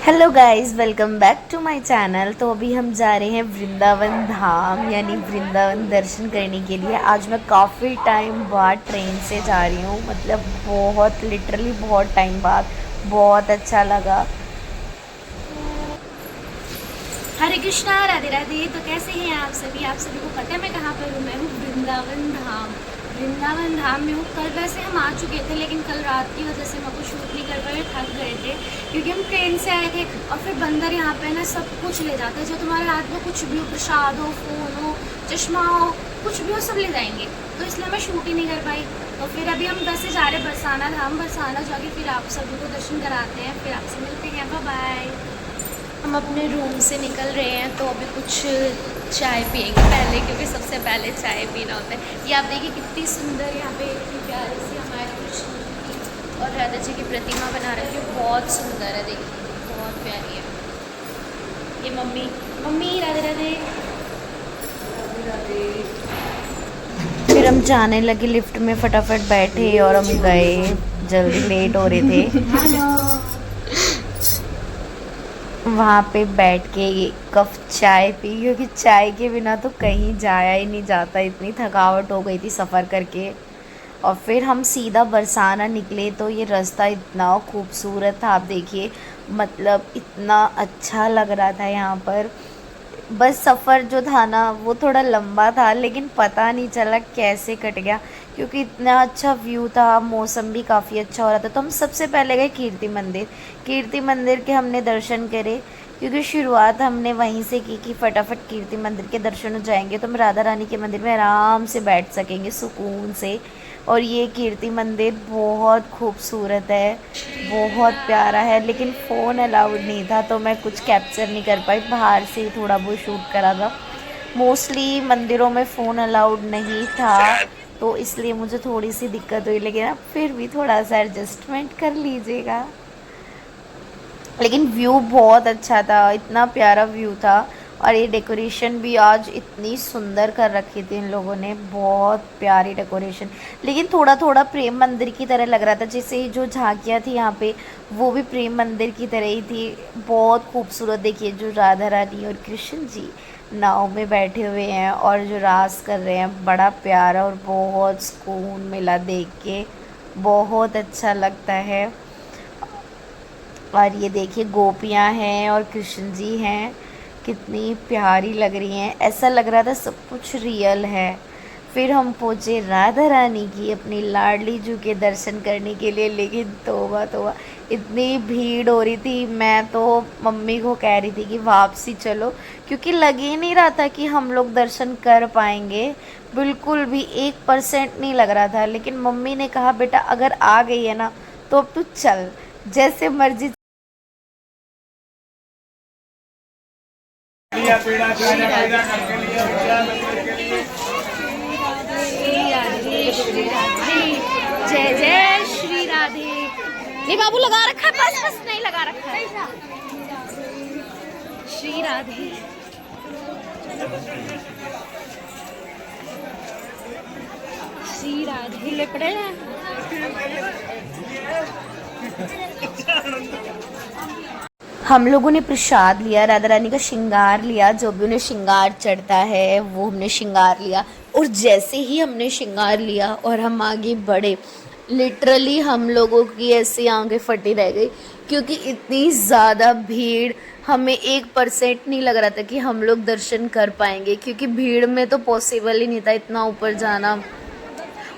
Hello guys, welcome back to my channel. तो अभी हम जा रहे हैं वृंदावन धाम यानी वृंदावन दर्शन करने के लिए। आज मैं काफ़ी टाइम बाद ट्रेन से जा रही हूँ, मतलब बहुत लिटरली बहुत टाइम बाद। बहुत अच्छा लगा। हरे कृष्णा, राधे राधे। तो कैसे हैं आप सभी? आप सभी को पता है मैं कहाँ पर हूँ? मैं हूँ वृंदावन धाम। वृंदावन धाम में हूँ। कल वैसे हम आ चुके थे, लेकिन कल रात की वजह से मैं कुछ शूट नहीं कर पाए, थक गए थे क्योंकि हम ट्रेन से आए थे। और फिर बंदर यहाँ पे ना सब कुछ ले जाते हैं, जो तुम्हारे हाथ में कुछ भी हो, प्रसाद हो, फ़ोन हो, चश्मा हो, कुछ भी हो, सब ले जाएंगे। तो इसलिए मैं शूट ही नहीं कर पाई। तो फिर अभी हम वैसे जा रहे हैं बरसाना धाम। बरसाना जाके फिर आप सभी को दर्शन कराते हैं, फिर आपसे मिलते हैं। Bye bye. हम अपने रूम से निकल रहे हैं, तो अभी कुछ चाय पियेंगे पहले, क्योंकि सबसे पहले चाय पीना होता है। ये आप देखिए कितनी सुंदर यहाँ पे इतनी प्यारी सी हमारे कृष्ण जी की और राधा जी की प्रतिमा बना रखी है। बहुत सुंदर है, देखिए बहुत प्यारी है। ये मम्मी मम्मी राधे राधे। फिर हम जाने लगे, लिफ्ट में फटाफट बैठे और हम गए, जल्दी लेट हो रहे थे। वहाँ पे बैठ के एक कप चाय पी, क्योंकि चाय के बिना तो कहीं जाया ही नहीं जाता। इतनी थकावट हो गई थी सफ़र करके। और फिर हम सीधा बरसाना निकले, तो ये रास्ता इतना खूबसूरत था, आप देखिए, मतलब इतना अच्छा लग रहा था यहाँ पर। बस सफ़र जो था ना वो थोड़ा लंबा था, लेकिन पता नहीं चला कैसे कट गया, क्योंकि इतना अच्छा व्यू था, मौसम भी काफ़ी अच्छा हो रहा था। तो हम सबसे पहले गए कीर्ति मंदिर। कीर्ति मंदिर के हमने दर्शन करे, क्योंकि शुरुआत हमने वहीं से की कि फटाफट कीर्ति मंदिर के दर्शन हो जाएंगे तो हम राधा रानी के मंदिर में आराम से बैठ सकेंगे सुकून से। और ये कीर्ति मंदिर बहुत खूबसूरत है, बहुत प्यारा है, लेकिन फ़ोन अलाउड नहीं था तो मैं कुछ कैप्चर नहीं कर पाई, बाहर से ही थोड़ा बहुत शूट करा था। मोस्टली मंदिरों में फ़ोन अलाउड नहीं था, तो इसलिए मुझे थोड़ी सी दिक्कत हुई, लेकिन अब फिर भी थोड़ा सा एडजस्टमेंट कर लीजिएगा। लेकिन व्यू बहुत अच्छा था, इतना प्यारा व्यू था। और ये डेकोरेशन भी आज इतनी सुंदर कर रखी थी इन लोगों ने, बहुत प्यारी डेकोरेशन। लेकिन थोड़ा थोड़ा प्रेम मंदिर की तरह लग रहा था, जैसे जो झांकियाँ थी यहाँ पे वो भी प्रेम मंदिर की तरह ही थी। बहुत खूबसूरत, देखिए जो राधा रानी और कृष्ण जी नाव में बैठे हुए हैं और जो रास कर रहे हैं, बड़ा प्यारा और बहुत सुकून मिला देख के, बहुत अच्छा लगता है। और ये देखिए गोपियाँ हैं और कृष्ण जी हैं, कितनी प्यारी लग रही हैं, ऐसा लग रहा था सब कुछ रियल है। फिर हम पहुँचे राधा रानी की अपनी लाडली जू के दर्शन करने के लिए, लेकिन तौबा तौबा इतनी भीड़ हो रही थी। मैं तो मम्मी को कह रही थी कि वापसी चलो, क्योंकि लग ही नहीं रहा था कि हम लोग दर्शन कर पाएंगे। बिल्कुल भी 1% नहीं लग रहा था, लेकिन मम्मी ने कहा बेटा अगर आ गई है ना तो अब तू चल, जैसे मर्जी। लिया पेड़ा खाना पैदा करके लिया पूजा करके लिए। श्री राधे श्री राधे। जय जय श्री राधे। ये बाबू लगा रखा है, बस बस नहीं लगा रखा है। श्री राधे। श्री राधे लिपड़े हैं। हम लोगों ने प्रसाद लिया, राधा रानी का श्रृंगार लिया, जो भी उन्हें श्रृंगार चढ़ता है वो हमने श्रृंगार लिया। और जैसे ही हमने श्रृंगार लिया और हम आगे बढ़े, लिटरली हम लोगों की ऐसी आंखें फटी रह गई, क्योंकि इतनी ज़्यादा भीड़, हमें 1% नहीं लग रहा था कि हम लोग दर्शन कर पाएंगे, क्योंकि भीड़ में तो पॉसिबल ही नहीं था इतना ऊपर जाना।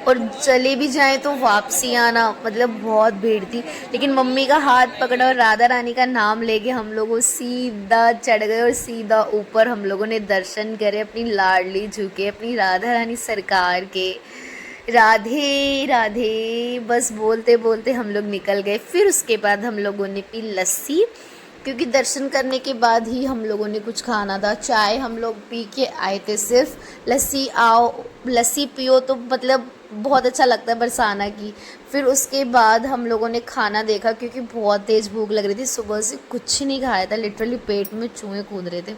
और चले भी जाएं तो वापसी आना, मतलब बहुत भीड़ थी। लेकिन मम्मी का हाथ पकड़ा और राधा रानी का नाम लेके हम लोग सीधा चढ़ गए और सीधा ऊपर हम लोगों ने दर्शन करे अपनी लाडली झुके अपनी राधा रानी सरकार के। राधे राधे बस बोलते बोलते हम लोग निकल गए। फिर उसके बाद हम लोगों ने पी लस्सी, क्योंकि दर्शन करने के बाद ही हम लोगों ने कुछ खाना था। चाय हम लोग पी के आए थे सिर्फ, लस्सी आओ लस्सी पियो तो मतलब बहुत अच्छा लगता है बरसाना की। फिर उसके बाद हम लोगों ने खाना देखा, क्योंकि बहुत तेज़ भूख लग रही थी, सुबह से कुछ नहीं खाया था, लिटरली पेट में चूहे कूद रहे थे।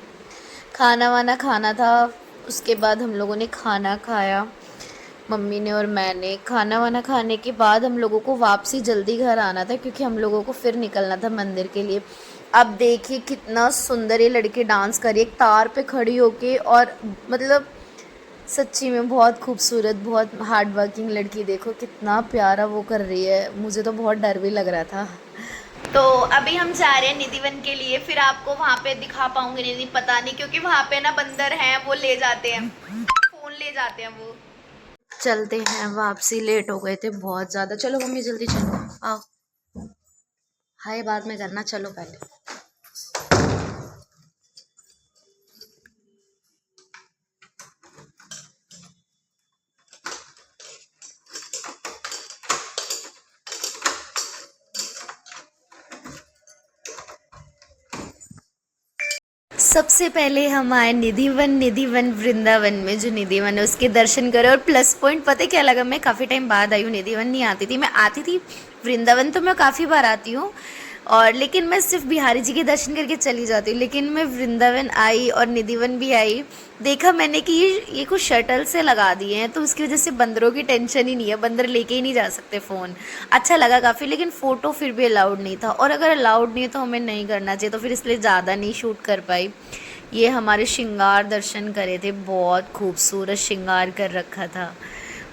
खाना वाना खाना था। उसके बाद हम लोगों ने खाना खाया, मम्मी ने और मैंने। खाना वाना खाने के बाद हम लोगों को वापसी जल्दी घर आना था, क्योंकि हम लोगों को फिर निकलना था मंदिर के लिए। अब देखिए कितना सुंदर ये लड़की डांस कर रही है एक तार पे खड़ी होके, और मतलब सच्ची में बहुत खूबसूरत, बहुत हार्ड वर्किंग लड़की। देखो कितना प्यारा वो कर रही है, मुझे तो बहुत डर भी लग रहा था। तो अभी हम जा रहे हैं निधिवन के लिए, फिर आपको वहाँ पे दिखा पाऊंगी नहीं पता नहीं, क्योंकि वहाँ पे ना बंदर हैं, वो ले जाते हैं फोन, ले जाते हैं वो। चलते हैं वापसी, लेट हो गए थे बहुत ज़्यादा। चलो मम्मी जल्दी चलो, आओ। हाय बाद में करना, चलो पहले। सबसे पहले हम आए निधिवन वृंदावन में। जो निधिवन है उसके दर्शन करे, और प्लस पॉइंट पता है क्या लगा, मैं काफ़ी टाइम बाद आई हूँ। निधिवन नहीं आती थी, मैं आती थी वृंदावन, तो मैं काफ़ी बार आती हूँ, और लेकिन मैं सिर्फ बिहारी जी के दर्शन करके चली जाती हूँ। लेकिन मैं वृंदावन आई और निधिवन भी आई, देखा मैंने कि ये कुछ शटल से लगा दिए हैं, तो उसकी वजह से बंदरों की टेंशन ही नहीं है, बंदर लेके ही नहीं जा सकते फ़ोन। अच्छा लगा काफ़ी, लेकिन फ़ोटो फिर भी अलाउड नहीं था, और अगर अलाउड नहीं है तो हमें नहीं करना चाहिए, तो फिर इसलिए ज़्यादा नहीं शूट कर पाई। ये हमारे श्रृंगार दर्शन करे थे, बहुत खूबसूरत श्रृंगार कर रखा था।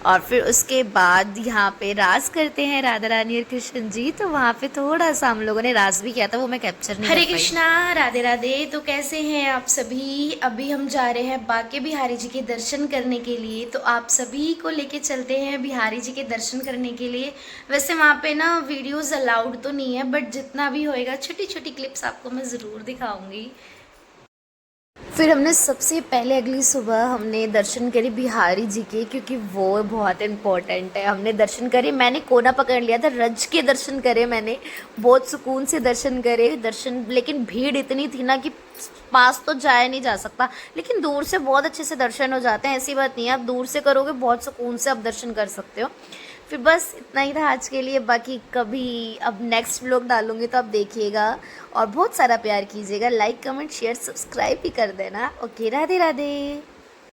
और फिर उसके बाद यहाँ पे रास करते हैं राधा रानी और कृष्ण जी, तो वहाँ पे थोड़ा सा हम लोगों ने रास भी किया था, वो मैं कैप्चर नहीं कर हरे पाई। कृष्णा, राधे राधे। तो कैसे हैं आप सभी? अभी हम जा रहे हैं बाके बिहारी जी के दर्शन करने के लिए, तो आप सभी को लेके चलते हैं बिहारी जी के दर्शन करने के लिए। वैसे वहाँ पे ना वीडियोस अलाउड तो नहीं है, बट जितना भी होएगा छोटी छोटी क्लिप्स आपको मैं ज़रूर दिखाऊंगी। फिर हमने सबसे पहले अगली सुबह हमने दर्शन करे बिहारी जी के, क्योंकि वो बहुत इम्पोर्टेंट है। हमने दर्शन करे, मैंने कोना पकड़ लिया था, रज के दर्शन करे मैंने, बहुत सुकून से दर्शन करे। दर्शन, लेकिन भीड़ इतनी थी ना कि पास तो जाया नहीं जा सकता, लेकिन दूर से बहुत अच्छे से दर्शन हो जाते हैं, ऐसी बात नहीं है। आप दूर से करोगे बहुत सुकून से आप दर्शन कर सकते हो। फिर बस इतना ही था आज के लिए, बाकी कभी अब नेक्स्ट व्लॉग डालूंगी तो आप देखिएगा, और बहुत सारा प्यार कीजिएगा, लाइक कमेंट शेयर सब्सक्राइब भी कर देना। ओके, राधे राधे।